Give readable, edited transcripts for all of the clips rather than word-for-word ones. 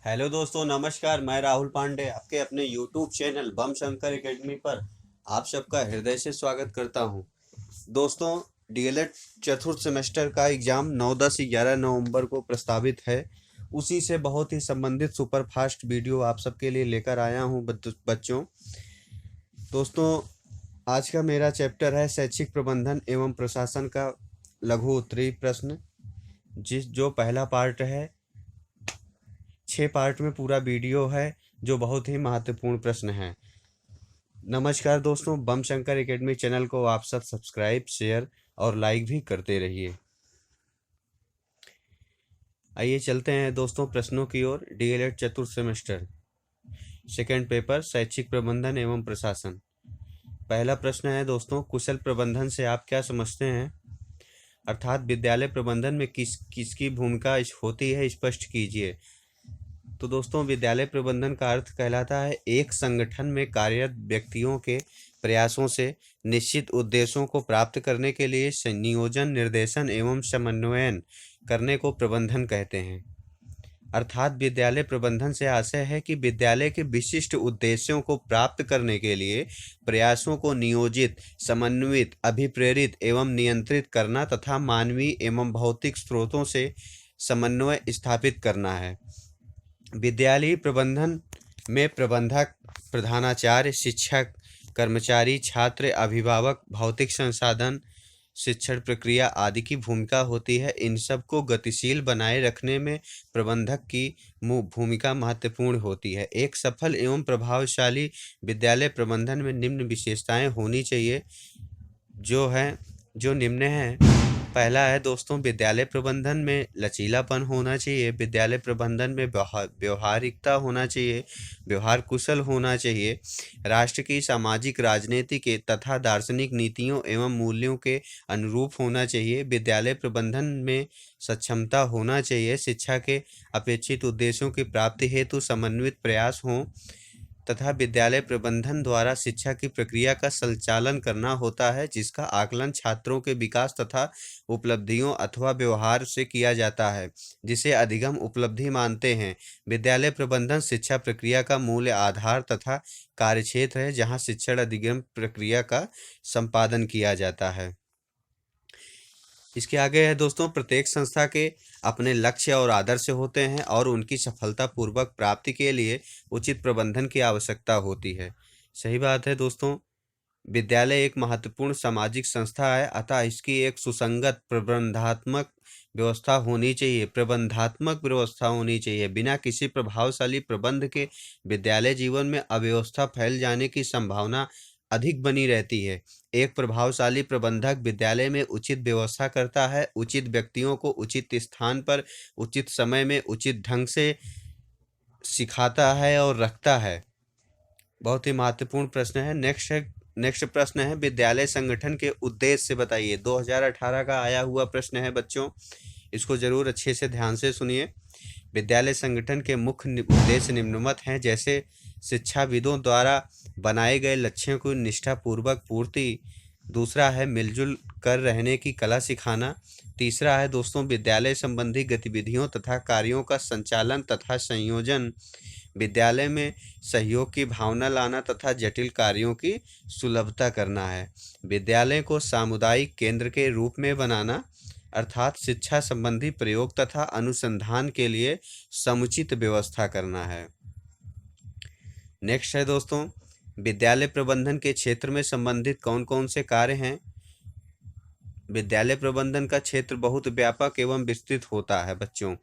Hello दोस्तों, नमस्कार। मैं राहुल पांडे आपके अपने यूट्यूब चैनल बम शंकर एकेडमी पर आप सबका हृदय से स्वागत करता हूं। दोस्तों, डीएलएड चतुर्थ सेमेस्टर का एग्ज़ाम 9, 10, 11 नवंबर को प्रस्तावित है। उसी से बहुत ही संबंधित सुपर फास्ट वीडियो आप सबके लिए लेकर आया हूं बच्चों। दोस्तों, आज का मेरा चैप्टर है शैक्षिक प्रबंधन एवं प्रशासन का लघु उत्तरीय प्रश्न, जो पहला पार्ट है। 6 पार्ट में पूरा वीडियो है, जो बहुत ही महत्वपूर्ण प्रश्न है। नमस्कार दोस्तों, बम शंकर एकेडमी चैनल को आप सब सब्सक्राइब, शेयर और लाइक भी करते रहिए। आइए चलते हैं दोस्तों प्रश्नों की ओर। डीएलएड चतुर्थ सेमेस्टर सेकेंड पेपर शैक्षिक प्रबंधन एवं प्रशासन। पहला प्रश्न है दोस्तों, कुशल प्रबंधन से आप क्या समझते हैं? अर्थात विद्यालय प्रबंधन में किसकी भूमिका होती है, स्पष्ट कीजिए। तो दोस्तों, विद्यालय प्रबंधन का अर्थ कहलाता है एक संगठन में कार्यरत व्यक्तियों के प्रयासों से निश्चित उद्देश्यों को प्राप्त करने के लिए संयोजन, निर्देशन एवं समन्वयन करने को प्रबंधन कहते हैं। अर्थात विद्यालय प्रबंधन से आशय है कि विद्यालय के विशिष्ट उद्देश्यों को प्राप्त करने के लिए प्रयासों को नियोजित, समन्वित, अभिप्रेरित एवं नियंत्रित करना तथा मानवीय एवं भौतिक स्रोतों से समन्वय स्थापित करना है। विद्यालय प्रबंधन में प्रबंधक, प्रधानाचार्य, शिक्षक, कर्मचारी, छात्र, अभिभावक, भौतिक संसाधन, शिक्षण प्रक्रिया आदि की भूमिका होती है। इन सब को गतिशील बनाए रखने में प्रबंधक की भूमिका महत्वपूर्ण होती है। एक सफल एवं प्रभावशाली विद्यालय प्रबंधन में निम्न विशेषताएं होनी चाहिए, जो निम्न हैं। पहला है दोस्तों, विद्यालय प्रबंधन में लचीलापन होना चाहिए। विद्यालय प्रबंधन में व्यवहारिकता होना चाहिए, व्यवहार कुशल होना चाहिए। राष्ट्र की सामाजिक, राजनीतिक तथा दार्शनिक नीतियों एवं मूल्यों के अनुरूप होना चाहिए। विद्यालय प्रबंधन में सक्षमता होना चाहिए। शिक्षा के अपेक्षित उद्देश्यों की प्राप्ति हेतु समन्वित प्रयास हों तथा विद्यालय प्रबंधन द्वारा शिक्षा की प्रक्रिया का संचालन करना होता है, जिसका आकलन छात्रों के विकास तथा उपलब्धियों अथवा व्यवहार से किया जाता है, जिसे अधिगम उपलब्धि मानते हैं। विद्यालय प्रबंधन शिक्षा प्रक्रिया का मूल आधार तथा कार्यक्षेत्र है, जहाँ शिक्षण अधिगम प्रक्रिया का संपादन किया जाता है। इसके आगे है दोस्तों, प्रत्येक संस्था के अपने लक्ष्य और आदर्श होते हैं और उनकी सफलतापूर्वक प्राप्ति के लिए उचित प्रबंधन की आवश्यकता होती है। सही बात है दोस्तों। विद्यालय एक महत्वपूर्ण सामाजिक संस्था है, अतः इसकी एक सुसंगत प्रबंधात्मक व्यवस्था होनी चाहिए। बिना किसी प्रभावशाली प्रबंध के विद्यालय जीवन में अव्यवस्था फैल जाने की संभावना अधिक बनी रहती है। एक प्रभावशाली प्रबंधक विद्यालय में उचित व्यवस्था करता है, उचित व्यक्तियों को उचित स्थान पर उचित समय में उचित ढंग से सिखाता है और रखता है। बहुत ही महत्वपूर्ण प्रश्न है। नेक्स्ट प्रश्न है, विद्यालय संगठन के उद्देश्य बताइए। 2018 का आया हुआ प्रश्न है बच्चों, इसको जरूर अच्छे से ध्यान से सुनिए। विद्यालय संगठन के मुख्य उद्देश्य निम्नवत हैं, जैसे शिक्षाविदों द्वारा बनाए गए लक्ष्यों को निष्ठापूर्वक पूर्ति। दूसरा है मिलजुल कर रहने की कला सिखाना। तीसरा है दोस्तों, विद्यालय संबंधी गतिविधियों तथा कार्यों का संचालन तथा संयोजन। विद्यालय में सहयोग की भावना लाना तथा जटिल कार्यों की सुलभता करना है। विद्यालय को सामुदायिक केंद्र के रूप में बनाना, अर्थात शिक्षा संबंधी प्रयोग तथा अनुसंधान के लिए समुचित व्यवस्था करना है। नेक्स्ट है दोस्तों, विद्यालय प्रबंधन के क्षेत्र में संबंधित कौन कौन से कार्य हैं। विद्यालय प्रबंधन का क्षेत्र बहुत व्यापक एवं विस्तृत होता है बच्चों,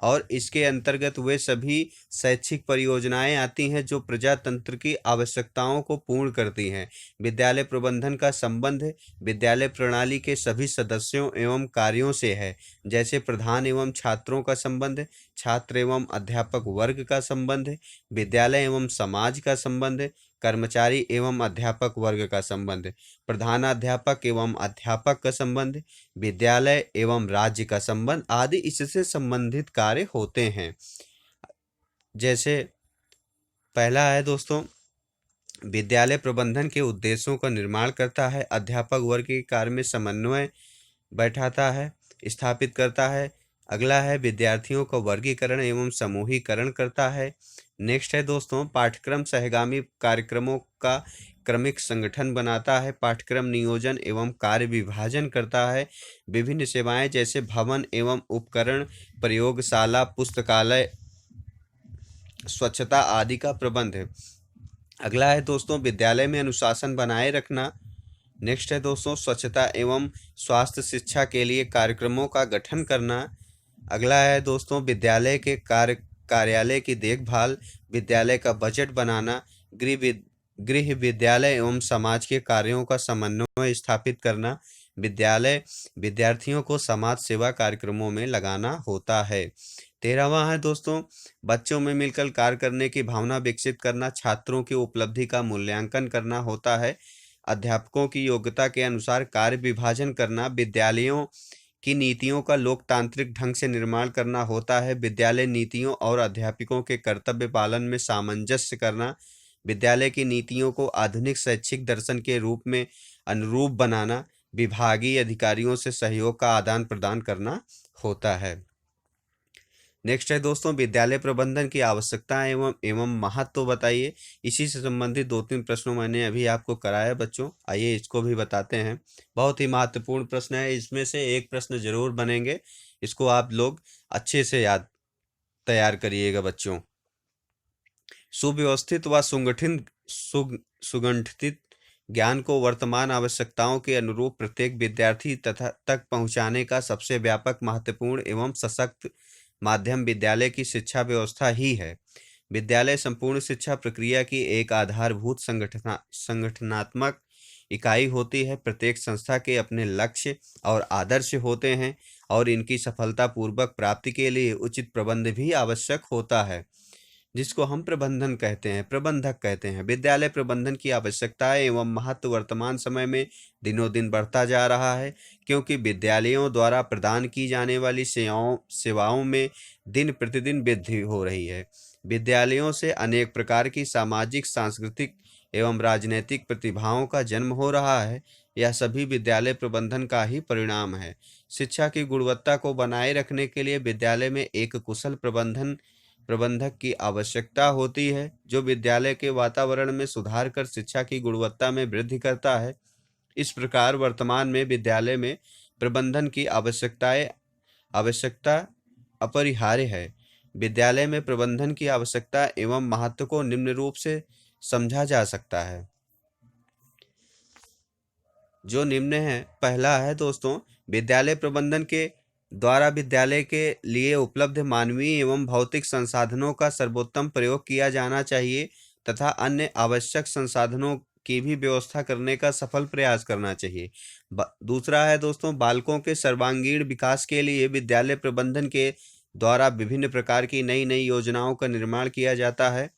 और इसके अंतर्गत वे सभी शैक्षिक परियोजनाएं आती हैं जो प्रजातंत्र की आवश्यकताओं को पूर्ण करती हैं। विद्यालय प्रबंधन का संबंध विद्यालय प्रणाली के सभी सदस्यों एवं कार्यों से है, जैसे प्रधान एवं छात्रों का संबंध, छात्र एवं अध्यापक वर्ग का संबंध, विद्यालय एवं समाज का संबंध, कर्मचारी एवं अध्यापक वर्ग का संबंध, प्रधानाध्यापक एवं अध्यापक का संबंध, विद्यालय एवं राज्य का संबंध आदि इससे संबंधित कार्य होते हैं। जैसे पहला है दोस्तों, विद्यालय प्रबंधन के उद्देश्यों का निर्माण करता है, अध्यापक वर्ग के कार्य में समन्वय बैठाता है, स्थापित करता है, अगला है विद्यार्थियों का वर्गीकरण एवं समूहीकरण करता है। नेक्स्ट है दोस्तों पाठ्यक्रम सहगामी कार्यक्रमों का क्रमिक संगठन बनाता है। पाठ्यक्रम नियोजन एवं कार्य विभाजन करता है। विभिन्न सेवाएं जैसे भवन एवं उपकरण, प्रयोगशाला, पुस्तकालय, स्वच्छता आदि का प्रबंध है। अगला है दोस्तों विद्यालय में अनुशासन बनाए रखना। नेक्स्ट है दोस्तों स्वच्छता एवं स्वास्थ्य शिक्षा के लिए कार्यक्रमों का गठन करना। अगला है दोस्तों विद्यालय के कार्यालय की देखभाल, विद्यालय का बजट बनाना, गृह विद्यालय एवं समाज के कार्यों का समन्वय स्थापित करना। विद्यालय विद्यार्थियों को समाज सेवा कार्यक्रमों में लगाना होता है। 13वां है दोस्तों बच्चों में मिलकर कार्य करने की भावना विकसित करना, छात्रों की उपलब्धि का मूल्यांकन करना होता है। अध्यापकों की योग्यता के अनुसार कार्य विभाजन करना, विद्यालयों की नीतियों का लोकतांत्रिक ढंग से निर्माण करना होता है। विद्यालय नीतियों और अध्यापकों के कर्तव्य पालन में सामंजस्य करना, विद्यालय की नीतियों को आधुनिक शैक्षिक दर्शन के रूप में अनुरूप बनाना, विभागीय अधिकारियों से सहयोग का आदान प्रदान करना होता है। नेक्स्ट है दोस्तों विद्यालय प्रबंधन की आवश्यकता एवं महत्व बताइए। इसी से संबंधित 2-3 प्रश्नों मैंने अभी आपको कराया बच्चों, आइए इसको भी बताते हैं। बहुत ही महत्वपूर्ण प्रश्न है, इसमें से एक प्रश्न जरूर बनेंगे, इसको आप लोग अच्छे से याद तैयार करिएगा बच्चों। सुव्यवस्थित व सुगठित ज्ञान को वर्तमान आवश्यकताओं के अनुरूप प्रत्येक विद्यार्थी तक पहुंचाने का सबसे व्यापक, महत्वपूर्ण एवं सशक्त माध्यम विद्यालय की शिक्षा व्यवस्था ही है। विद्यालय संपूर्ण शिक्षा प्रक्रिया की एक आधारभूत संगठनात्मक इकाई होती है। प्रत्येक संस्था के अपने लक्ष्य और आदर्श होते हैं और इनकी सफलतापूर्वक प्राप्ति के लिए उचित प्रबंध भी आवश्यक होता है, जिसको हम प्रबंधन कहते हैं, प्रबंधक कहते हैं। विद्यालय प्रबंधन की आवश्यकता एवं महत्व वर्तमान समय में दिनों दिन बढ़ता जा रहा है, क्योंकि विद्यालयों द्वारा प्रदान की जाने वाली सेवाओं में दिन प्रतिदिन वृद्धि हो रही है। विद्यालयों से अनेक प्रकार की सामाजिक, सांस्कृतिक एवं राजनैतिक प्रतिभाओं का जन्म हो रहा है। यह सभी विद्यालय प्रबंधन का ही परिणाम है। शिक्षा की गुणवत्ता को बनाए रखने के लिए विद्यालय में एक कुशल प्रबंधक की आवश्यकता होती है, जो विद्यालय के वातावरण में सुधार कर शिक्षा की गुणवत्ता में वृद्धि करता है। इस प्रकार वर्तमान में विद्यालय में प्रबंधन की आवश्यकता अपरिहार्य है। विद्यालय में प्रबंधन की आवश्यकता एवं महत्व को निम्न रूप से समझा जा सकता है, जो निम्न है। पहला है दोस्तों विद्यालय प्रबंधन के द्वारा विद्यालय के लिए उपलब्ध मानवीय एवं भौतिक संसाधनों का सर्वोत्तम प्रयोग किया जाना चाहिए तथा अन्य आवश्यक संसाधनों की भी व्यवस्था करने का सफल प्रयास करना चाहिए। दूसरा है दोस्तों बालकों के सर्वांगीण विकास के लिए विद्यालय प्रबंधन के द्वारा विभिन्न प्रकार की नई नई योजनाओं का निर्माण किया जाता है।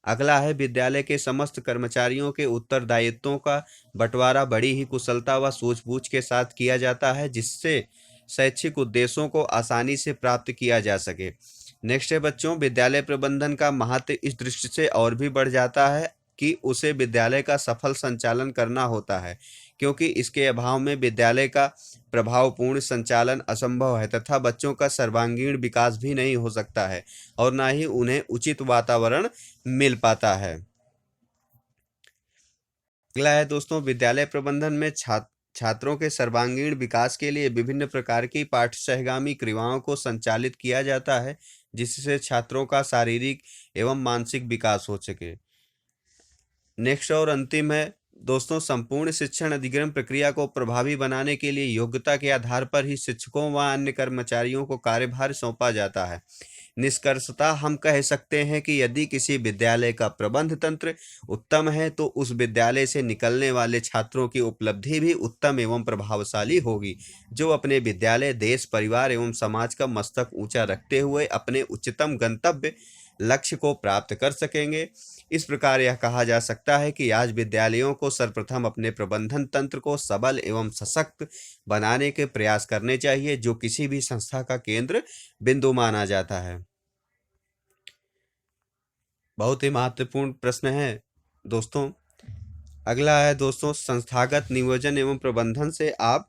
अगला है विद्यालय के समस्त कर्मचारियों के उत्तरदायित्वों का बंटवारा बड़ी ही कुशलता व सूझबूझ के साथ किया जाता है, जिससे शैक्षिक उद्देश्यों को आसानी से प्राप्त किया जा सके। नेक्स्ट है बच्चों विद्यालय प्रबंधन का महत्व इस दृष्टि से और भी बढ़ जाता है कि उसे विद्यालय का सफल संचालन करना होता है, क्योंकि इसके अभाव में विद्यालय का प्रभावपूर्ण संचालन असंभव है तथा बच्चों का सर्वांगीण विकास भी नहीं हो सकता है और ना ही उन्हें उचित वातावरण मिल पाता है। अगला है दोस्तों विद्यालय प्रबंधन में छात्रों के सर्वांगीण विकास के लिए विभिन्न प्रकार की पाठ्य सहगामी क्रियाओं को संचालित किया जाता है, जिससे छात्रों का शारीरिक एवं मानसिक विकास हो सके। नेक्स्ट और अंतिम है दोस्तों संपूर्ण शिक्षण अधिग्रहण प्रक्रिया को प्रभावी बनाने के लिए योग्यता के आधार पर ही शिक्षकों व अन्य कर्मचारियों को कार्यभार सौंपा जाता है। निष्कर्षतः हम कह सकते हैं कि यदि किसी विद्यालय का प्रबंध तंत्र उत्तम है तो उस विद्यालय से निकलने वाले छात्रों की उपलब्धि भी उत्तम एवं प्रभावशाली होगी, जो अपने विद्यालय, देश, परिवार एवं समाज का मस्तक ऊंचा रखते हुए अपने उच्चतम गंतव्य लक्ष्य को प्राप्त कर सकेंगे। इस प्रकार यह कहा जा सकता है कि आज विद्यालयों को सर्वप्रथम अपने प्रबंधन तंत्र को सबल एवं सशक्त बनाने के प्रयास करने चाहिए, जो किसी भी संस्था का केंद्र बिंदु माना जाता है। बहुत ही महत्वपूर्ण प्रश्न है दोस्तों। अगला है दोस्तों संस्थागत नियोजन एवं प्रबंधन से आप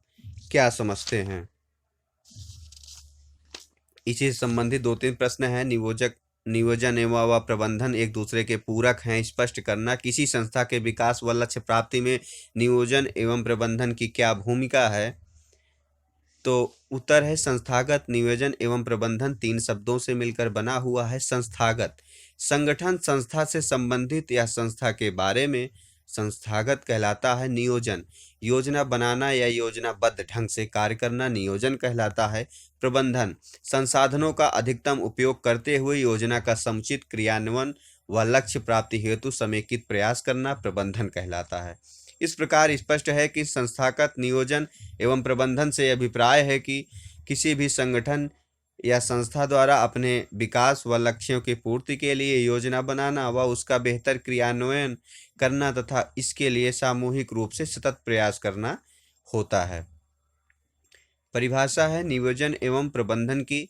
क्या समझते हैं। इसी से संबंधित 2-3 प्रश्न हैं। नियोजन एवं प्रबंधन एक दूसरे के पूरक हैं, स्पष्ट करना। किसी संस्था के विकास व लक्ष्य प्राप्ति में नियोजन एवं प्रबंधन की क्या भूमिका है? तो उत्तर है संस्थागत। नियोजन एवं प्रबंधन 3 शब्दों से मिलकर बना हुआ है। संस्थागत, संगठन संस्था से संबंधित या संस्था के बारे में संस्थागत कहलाता है। नियोजन, योजना बनाना या योजनाबद्ध ढंग से कार्य करना नियोजन कहलाता है। प्रबंधन, संसाधनों का अधिकतम उपयोग करते हुए योजना का समुचित क्रियान्वयन व लक्ष्य प्राप्ति हेतु समेकित प्रयास करना प्रबंधन कहलाता है। इस प्रकार स्पष्ट है कि संस्थागत नियोजन एवं प्रबंधन से अभिप्राय है कि किसी भी संगठन या संस्था द्वारा अपने विकास व लक्ष्यों की पूर्ति के लिए योजना बनाना व उसका बेहतर क्रियान्वयन करना तथा इसके लिए सामूहिक रूप से सतत प्रयास करना होता है। परिभाषा है नियोजन एवं प्रबंधन की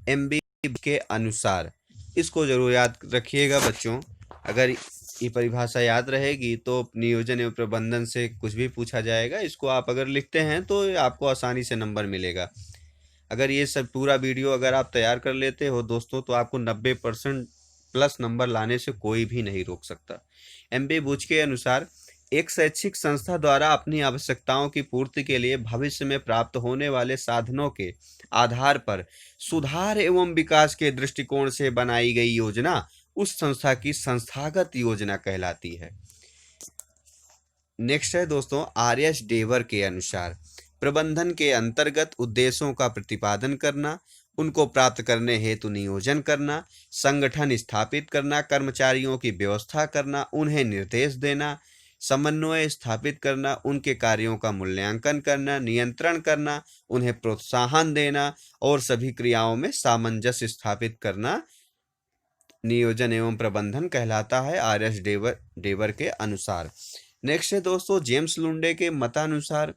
MB के अनुसार। इसको जरूर याद रखिएगा बच्चों। अगर ये परिभाषा याद रहेगी तो नियोजन एवं प्रबंधन से कुछ भी पूछा जाएगा। इसको आप अगर लिखते हैं तो आपको आसानी से नंबर मिलेगा। अगर ये सब पूरा वीडियो अगर आप तैयार कर लेते हो दोस्तों तो आपको 90% प्लस नंबर लाने से कोई भी नहीं रोक सकता। MB बुच के अनुसार एक शैक्षिक संस्था द्वारा अपनी आवश्यकताओं की पूर्ति के लिए भविष्य में प्राप्त होने वाले साधनों के आधार पर सुधार एवं विकास के दृष्टिकोण से बनाई गई योजना उस संस्था की संस्थागत योजना कहलाती है। नेक्स्ट है दोस्तों RS डेवर के अनुसार प्रबंधन के अंतर्गत उद्देश्यों का प्रतिपादन करना, उनको प्राप्त करने हेतु नियोजन करना, संगठन स्थापित करना, कर्मचारियों की व्यवस्था करना, उन्हें निर्देश देना, समन्वय स्थापित करना, उनके कार्यों का मूल्यांकन करना, नियंत्रण करना, उन्हें प्रोत्साहन देना और सभी क्रियाओं में सामंजस्य स्थापित करना नियोजन एवं प्रबंधन कहलाता है RS डेवर के अनुसार। नेक्स्ट है दोस्तों जेम्स लुंडे के मतानुसार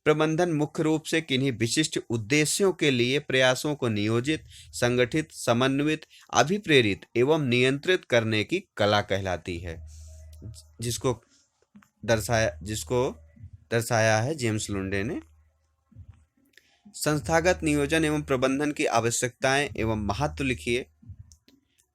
प्रबंधन मुख्य रूप से किन्हीं विशिष्ट उद्देश्यों के लिए प्रयासों को नियोजित, संगठित, समन्वित, अभिप्रेरित एवं नियंत्रित करने की कला कहलाती है, जिसको दर्शाया है जेम्स लुंडे ने। संस्थागत नियोजन एवं प्रबंधन की आवश्यकताएं एवं महत्व लिखिए।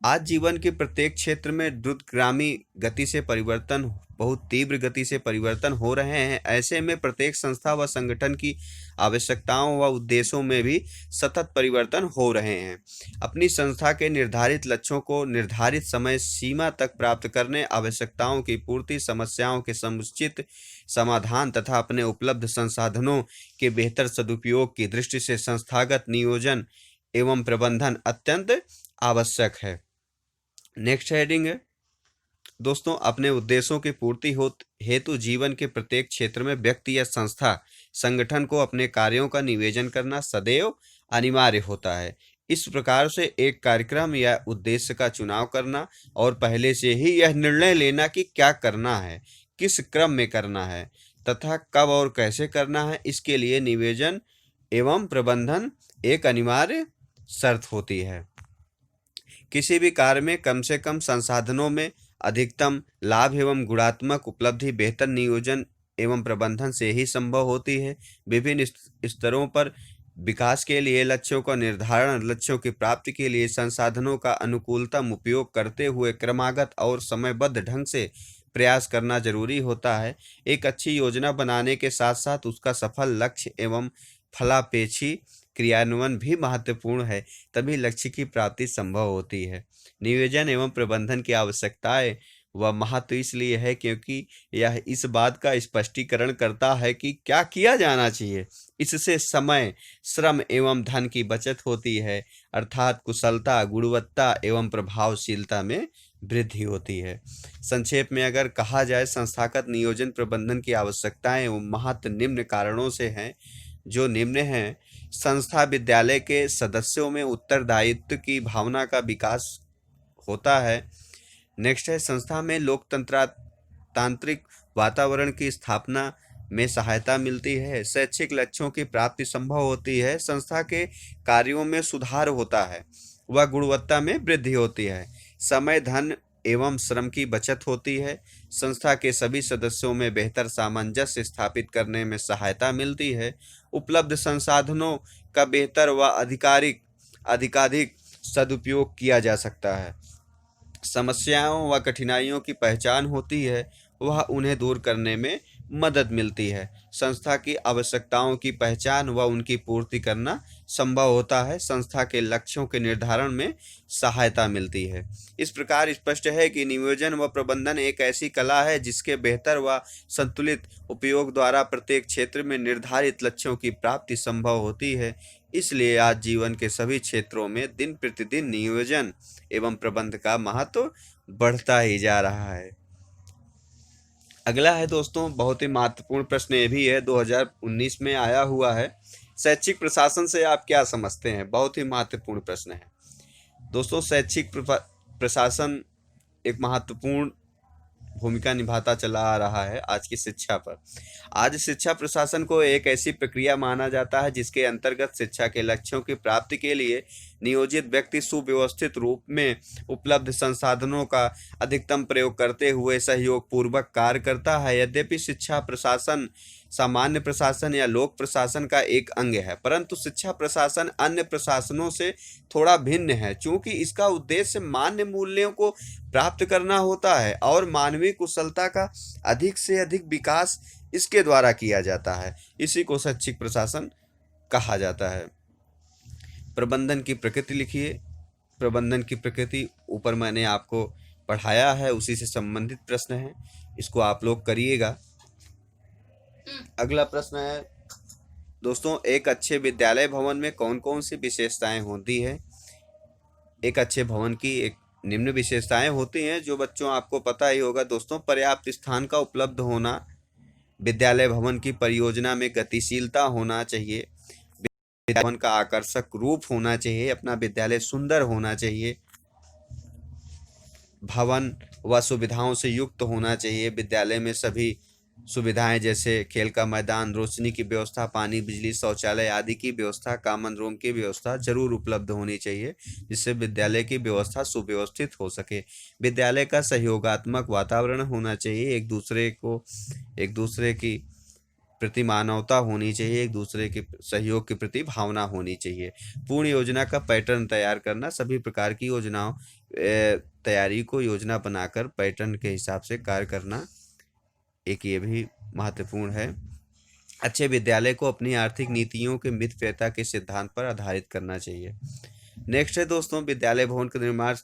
आज जीवन के प्रत्येक क्षेत्र में द्रुतगामी गति से परिवर्तन, बहुत तीव्र गति से परिवर्तन हो रहे हैं। ऐसे में प्रत्येक संस्था व संगठन की आवश्यकताओं व उद्देश्यों में भी सतत परिवर्तन हो रहे हैं। अपनी संस्था के निर्धारित लक्ष्यों को निर्धारित समय सीमा तक प्राप्त करने, आवश्यकताओं की पूर्ति, समस्याओं के समुचित समाधान तथा अपने उपलब्ध संसाधनों के बेहतर सदुपयोग की दृष्टि से संस्थागत नियोजन एवं प्रबंधन अत्यंत आवश्यक है। नेक्स्ट हेडिंग है दोस्तों अपने उद्देश्यों की पूर्ति हेतु जीवन के प्रत्येक क्षेत्र में व्यक्ति या संस्था संगठन को अपने कार्यों का नियोजन करना सदैव अनिवार्य होता है। इस प्रकार से एक कार्यक्रम या उद्देश्य का चुनाव करना और पहले से ही यह निर्णय लेना कि क्या करना है, किस क्रम में करना है तथा कब और कैसे करना है, इसके लिए नियोजन एवं प्रबंधन एक अनिवार्य शर्त होती है। किसी भी कार्य में कम से कम संसाधनों में अधिकतम लाभ एवं गुणात्मक उपलब्धि बेहतर नियोजन एवं प्रबंधन से ही संभव होती है। विभिन्न स्तरों पर विकास के लिए लक्ष्यों का निर्धारण, लक्ष्यों की प्राप्ति के लिए संसाधनों का अनुकूलतम उपयोग करते हुए क्रमागत और समयबद्ध ढंग से प्रयास करना जरूरी होता है। एक अच्छी योजना बनाने के साथ साथ उसका सफल लक्ष्य एवं फलापेक्षी क्रियान्वयन भी महत्वपूर्ण है, तभी लक्ष्य की प्राप्ति संभव होती है। नियोजन एवं प्रबंधन की आवश्यकताएं व महत्व इसलिए है क्योंकि यह इस बात का स्पष्टीकरण करता है कि क्या किया जाना चाहिए। इससे समय, श्रम एवं धन की बचत होती है, अर्थात कुशलता, गुणवत्ता एवं प्रभावशीलता में वृद्धि होती है। संक्षेप में अगर कहा जाए संस्थागत नियोजन प्रबंधन की आवश्यकताएं एवं महत्व निम्न कारणों से हैं, जो निम्न हैं। संस्था विद्यालय के सदस्यों में उत्तरदायित्व की भावना का विकास होता है। नेक्स्ट है संस्था में तांत्रिक वातावरण की स्थापना में सहायता मिलती है। शैक्षिक लक्ष्यों की प्राप्ति संभव होती है। संस्था के कार्यों में सुधार होता है व गुणवत्ता में वृद्धि होती है। समय, धन एवं श्रम की बचत होती है। संस्था के सभी सदस्यों में बेहतर सामंजस्य स्थापित करने में सहायता मिलती है। उपलब्ध संसाधनों का बेहतर व आधिकारिक अधिकाधिक सदुपयोग किया जा सकता है। समस्याओं व कठिनाइयों की पहचान होती है, वह उन्हें दूर करने में मदद मिलती है। संस्था की आवश्यकताओं की पहचान व उनकी पूर्ति करना संभव होता है। संस्था के लक्ष्यों के निर्धारण में सहायता मिलती है। इस प्रकार स्पष्ट है कि नियोजन व प्रबंधन एक ऐसी कला है जिसके बेहतर व संतुलित उपयोग द्वारा प्रत्येक क्षेत्र में निर्धारित लक्ष्यों की प्राप्ति संभव होती है। इसलिए आज जीवन के सभी क्षेत्रों में दिन प्रतिदिन नियोजन एवं प्रबंध का महत्व बढ़ता ही जा रहा है। अगला है दोस्तों, बहुत ही महत्वपूर्ण प्रश्न ये भी है, 2019 में आया हुआ है। शैक्षिक प्रशासन से आप क्या समझते हैं? बहुत ही महत्वपूर्ण प्रश्न है दोस्तों। शैक्षिक प्रशासन एक महत्वपूर्ण भूमिका निभाता चला आ रहा है आज की शिक्षा पर। आज शिक्षा प्रशासन को एक ऐसी प्रक्रिया माना जाता है जिसके अंतर्गत शिक्षा के लक्ष्यों की प्राप्ति के लिए नियोजित व्यक्ति सुव्यवस्थित रूप में उपलब्ध संसाधनों का अधिकतम प्रयोग करते हुए सहयोग पूर्वक कार्य करता है। यद्यपि शिक्षा प्रशासन सामान्य प्रशासन या लोक प्रशासन का एक अंग है, परंतु शिक्षा प्रशासन अन्य प्रशासनों से थोड़ा भिन्न है, क्योंकि इसका उद्देश्य मान्य मूल्यों को प्राप्त करना होता है और मानवीय कुशलता का अधिक से अधिक विकास इसके द्वारा किया जाता है। इसी को शैक्षिक प्रशासन कहा जाता है। प्रबंधन की प्रकृति लिखिए। प्रबंधन की प्रकृति ऊपर मैंने आपको पढ़ाया है, उसी से संबंधित प्रश्न है, इसको आप लोग करिएगा। अगला प्रश्न है दोस्तों, एक अच्छे विद्यालय भवन में कौन कौन सी विशेषताएं होती है? एक अच्छे भवन की एक निम्न विशेषताएं होती हैं जो बच्चों आपको पता ही होगा दोस्तों। पर्याप्त स्थान का उपलब्ध होना, विद्यालय भवन की परियोजना में गतिशीलता होना चाहिए, विद्यालय भवन का आकर्षक रूप होना चाहिए, अपना विद्यालय सुंदर होना चाहिए, भवन व सुविधाओं से युक्त होना चाहिए। विद्यालय में सभी सुविधाएं जैसे खेल का मैदान, रोशनी की व्यवस्था, पानी, बिजली, शौचालय आदि की व्यवस्था, कॉमन रूम की व्यवस्था जरूर उपलब्ध होनी चाहिए, जिससे विद्यालय की व्यवस्था सुव्यवस्थित हो सके। विद्यालय का सहयोगात्मक वातावरण होना चाहिए, एक दूसरे की प्रति मानवता होनी चाहिए, एक दूसरे के सहयोग के प्रति भावना होनी चाहिए। पूर्ण योजना का पैटर्न तैयार करना, सभी प्रकार की योजनाओं तैयारी को योजना बनाकर पैटर्न के हिसाब से कार्य करना एक ये भी महत्वपूर्ण है। अच्छे विद्यालय को अपनी आर्थिक नीतियों के मितव्ययिता के सिद्धांत पर आधारित करना चाहिए। नेक्स्ट है दोस्तों, विद्यालय भवन का निर्माण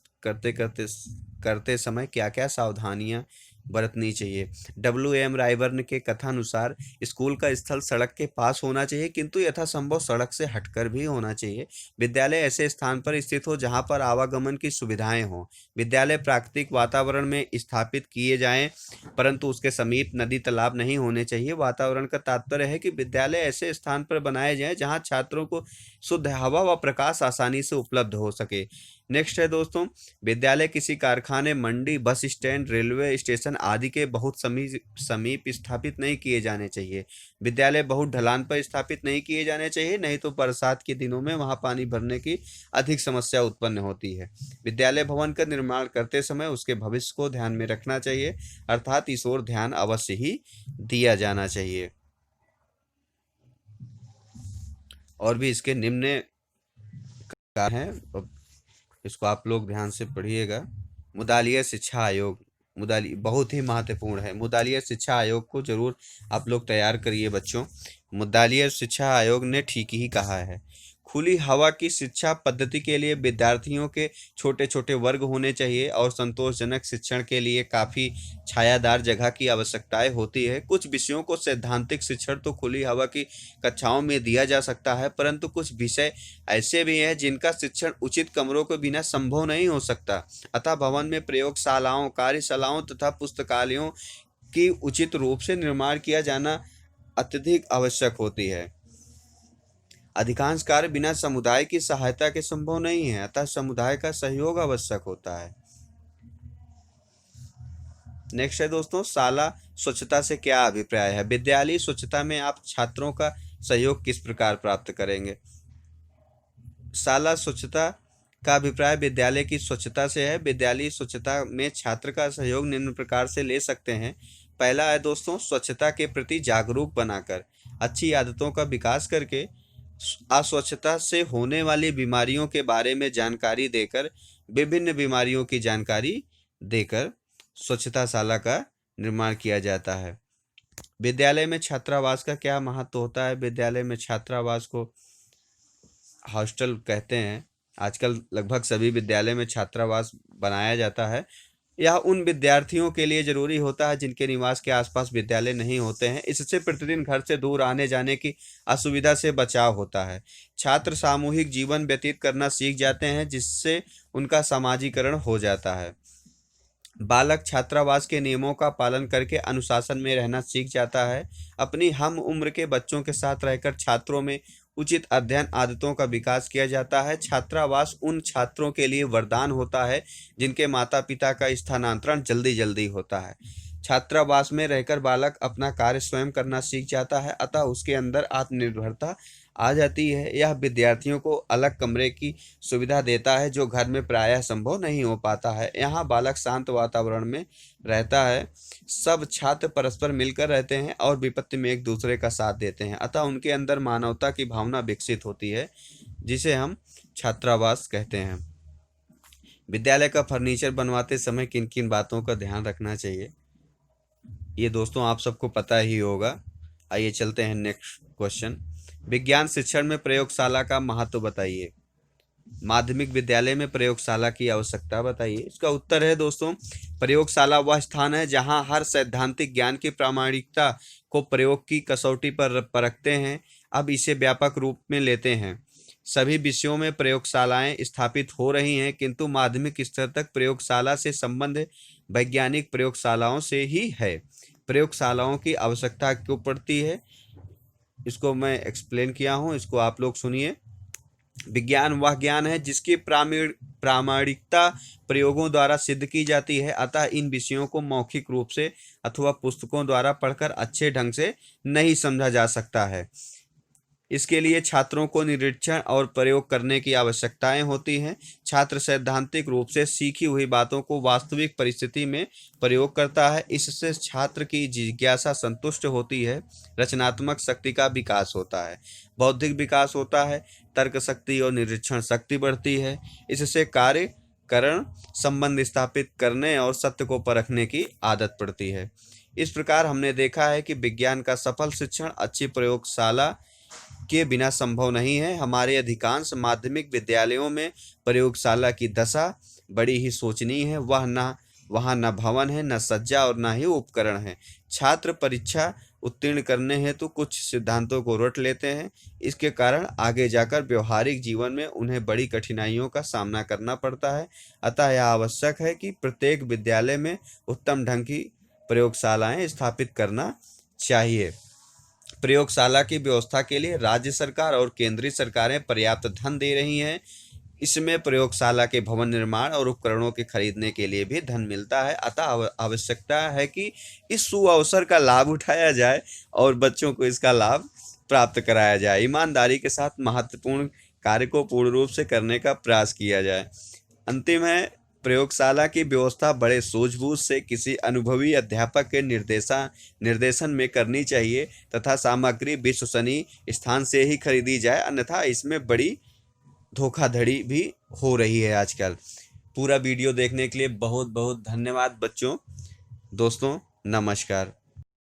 करते समय क्या क्या सावधानियां बरतनी चाहिए? WM रायबर्न के कथानुसार स्कूल का स्थल सड़क के पास होना चाहिए, किंतु यथासंभव सड़क से हटकर भी होना चाहिए। विद्यालय ऐसे स्थान पर स्थित हो जहां पर आवागमन की सुविधाएं हों। विद्यालय प्राकृतिक वातावरण में स्थापित किए जाएं, परंतु उसके समीप नदी तालाब नहीं होने चाहिए। वातावरण का तात्पर्य है कि विद्यालय ऐसे स्थान पर बनाए जाएं जहां छात्रों को शुद्ध हवा व प्रकाश आसानी से उपलब्ध हो सके। नेक्स्ट है दोस्तों, विद्यालय किसी कारखाने, मंडी, बस स्टैंड, रेलवे स्टेशन आदि के बहुत समीप स्थापित नहीं किए जाने चाहिए। विद्यालय बहुत ढलान पर स्थापित नहीं किए जाने चाहिए, नहीं तो बरसात के दिनों में वहां पानी भरने की अधिक समस्या उत्पन्न होती है। विद्यालय भवन का निर्माण करते समय उसके भविष्य को ध्यान में रखना चाहिए, अर्थात इस ओर ध्यान अवश्य ही दिया जाना चाहिए। और भी इसके निम्न हैं, इसको आप लोग ध्यान से पढ़िएगा। मुदालिया शिक्षा आयोग, बहुत ही महत्वपूर्ण है। मुदालिया शिक्षा आयोग को जरूर आप लोग तैयार करिए बच्चों। मुदालिया शिक्षा आयोग ने ठीक ही कहा है, खुली हवा की शिक्षा पद्धति के लिए विद्यार्थियों के छोटे छोटे वर्ग होने चाहिए और संतोषजनक शिक्षण के लिए काफ़ी छायादार जगह की आवश्यकताएं होती है। कुछ विषयों को सैद्धांतिक शिक्षण तो खुली हवा की कक्षाओं में दिया जा सकता है, परंतु कुछ विषय ऐसे भी हैं जिनका शिक्षण उचित कमरों के बिना संभव नहीं हो सकता। अतः भवन में प्रयोगशालाओं, कार्यशालाओं तथा पुस्तकालयों की उचित रूप से निर्माण किया जाना अत्यधिक आवश्यक होती है। अधिकांश कार्य बिना समुदाय की सहायता के संभव नहीं है, अतः समुदाय का सहयोग आवश्यक होता है। नेक्स्ट है दोस्तों, शाला स्वच्छता से क्या अभिप्राय है? विद्यालय स्वच्छता में आप छात्रों का सहयोग किस प्रकार प्राप्त करेंगे? शाला स्वच्छता का अभिप्राय विद्यालय की स्वच्छता से है। विद्यालय स्वच्छता में छात्र का सहयोग निम्न प्रकार से ले सकते हैं। पहला है दोस्तों, स्वच्छता के प्रति जागरूक बनाकर, अच्छी आदतों का विकास करके, अस्वच्छता से होने वाली बीमारियों के बारे में जानकारी देकर, विभिन्न बीमारियों की जानकारी देकर स्वच्छताशाला का निर्माण किया जाता है। विद्यालय में छात्रावास का क्या महत्व होता है? विद्यालय में छात्रावास को हॉस्टल कहते हैं। आजकल लगभग सभी विद्यालय में छात्रावास बनाया जाता है। यह उन विद्यार्थियों के लिए जरूरी होता है जिनके निवास के आसपास विद्यालय नहीं होते हैं। इससे प्रतिदिन घर से दूर आने जाने की असुविधा से बचाव होता है। छात्र सामूहिक जीवन व्यतीत करना सीख जाते हैं, जिससे उनका समाजीकरण हो जाता है। बालक छात्रावास के नियमों का पालन करके अनुशासन में रहना सीख जाता है। अपनी हम उम्र के बच्चों के साथ रहकर छात्रों में उचित अध्ययन आदतों का विकास किया जाता है। छात्रावास उन छात्रों के लिए वरदान होता है जिनके माता पिता का स्थानांतरण जल्दी जल्दी होता है। छात्रावास में रहकर बालक अपना कार्य स्वयं करना सीख जाता है, अतः उसके अंदर आत्मनिर्भरता आ जाती है। यह विद्यार्थियों को अलग कमरे की सुविधा देता है, जो घर में प्रायः संभव नहीं हो पाता है। यहाँ बालक शांत वातावरण में रहता है। सब छात्र परस्पर मिलकर रहते हैं और विपत्ति में एक दूसरे का साथ देते हैं, अतः उनके अंदर मानवता की भावना विकसित होती है, जिसे हम छात्रावास कहते हैं। विद्यालय का फर्नीचर बनवाते समय किन किन बातों का ध्यान रखना चाहिए, ये दोस्तों आप सबको पता ही होगा। आइए चलते हैं नेक्स्ट क्वेश्चन। विज्ञान शिक्षण में प्रयोगशाला का महत्व बताइए। माध्यमिक विद्यालय में प्रयोगशाला की आवश्यकता बताइए। इसका उत्तर है दोस्तों, प्रयोगशाला वह स्थान है जहां हर सैद्धांतिक ज्ञान की प्रामाणिकता को प्रयोग की कसौटी पर परखते हैं। अब इसे व्यापक रूप में लेते हैं। सभी विषयों में प्रयोगशालाएं स्थापित हो रही हैं, किंतु माध्यमिक स्तर तक प्रयोगशाला से संबंध वैज्ञानिक प्रयोगशालाओं से ही है। प्रयोगशालाओं की आवश्यकता क्यों पड़ती है, इसको मैं एक्सप्लेन किया हूं, इसको आप लोग सुनिए। विज्ञान वह ज्ञान है जिसकी प्रामाणिकता प्रयोगों द्वारा सिद्ध की जाती है, अतः इन विषयों को मौखिक रूप से अथवा पुस्तकों द्वारा पढ़कर अच्छे ढंग से नहीं समझा जा सकता है। इसके लिए छात्रों को निरीक्षण और प्रयोग करने की आवश्यकताएं होती हैं। छात्र सैद्धांतिक रूप से सीखी हुई बातों को वास्तविक परिस्थिति में प्रयोग करता है। इससे छात्र की जिज्ञासा संतुष्ट होती है, रचनात्मक शक्ति का विकास होता है, बौद्धिक विकास होता है, तर्क शक्ति और निरीक्षण शक्ति बढ़ती है। इससे कार्य करण, संबंध स्थापित करने और सत्य को परखने की आदत पड़ती है। इस प्रकार हमने देखा है कि विज्ञान का सफल शिक्षण अच्छी प्रयोगशाला के बिना संभव नहीं है। हमारे अधिकांश माध्यमिक विद्यालयों में प्रयोगशाला की दशा बड़ी ही शोचनीय है। वहाँ न भवन है, न सज्जा और न ही उपकरण है। छात्र परीक्षा उत्तीर्ण करने हेतु कुछ सिद्धांतों को रट लेते हैं। इसके कारण आगे जाकर व्यवहारिक जीवन में उन्हें बड़ी कठिनाइयों का सामना करना पड़ता है। अतः यह आवश्यक है कि प्रत्येक विद्यालय में उत्तम ढंग की प्रयोगशालाएं स्थापित करना चाहिए। प्रयोगशाला की व्यवस्था के लिए राज्य सरकार और केंद्रीय सरकारें पर्याप्त धन दे रही हैं। इसमें प्रयोगशाला के भवन निर्माण और उपकरणों के खरीदने के लिए भी धन मिलता है। अतः आवश्यकता है कि इस सुअवसर का लाभ उठाया जाए और बच्चों को इसका लाभ प्राप्त कराया जाए। ईमानदारी के साथ महत्वपूर्ण कार्य को पूर्ण रूप से करने का प्रयास किया जाए। अंतिम है, प्रयोगशाला की व्यवस्था बड़े सूझबूझ से किसी अनुभवी अध्यापक के निर्देशन में करनी चाहिए तथा सामग्री विश्वसनीय स्थान से ही खरीदी जाए, अन्यथा इसमें बड़ी धोखाधड़ी भी हो रही है आजकल। पूरा वीडियो देखने के लिए बहुत बहुत धन्यवाद बच्चों। दोस्तों नमस्कार।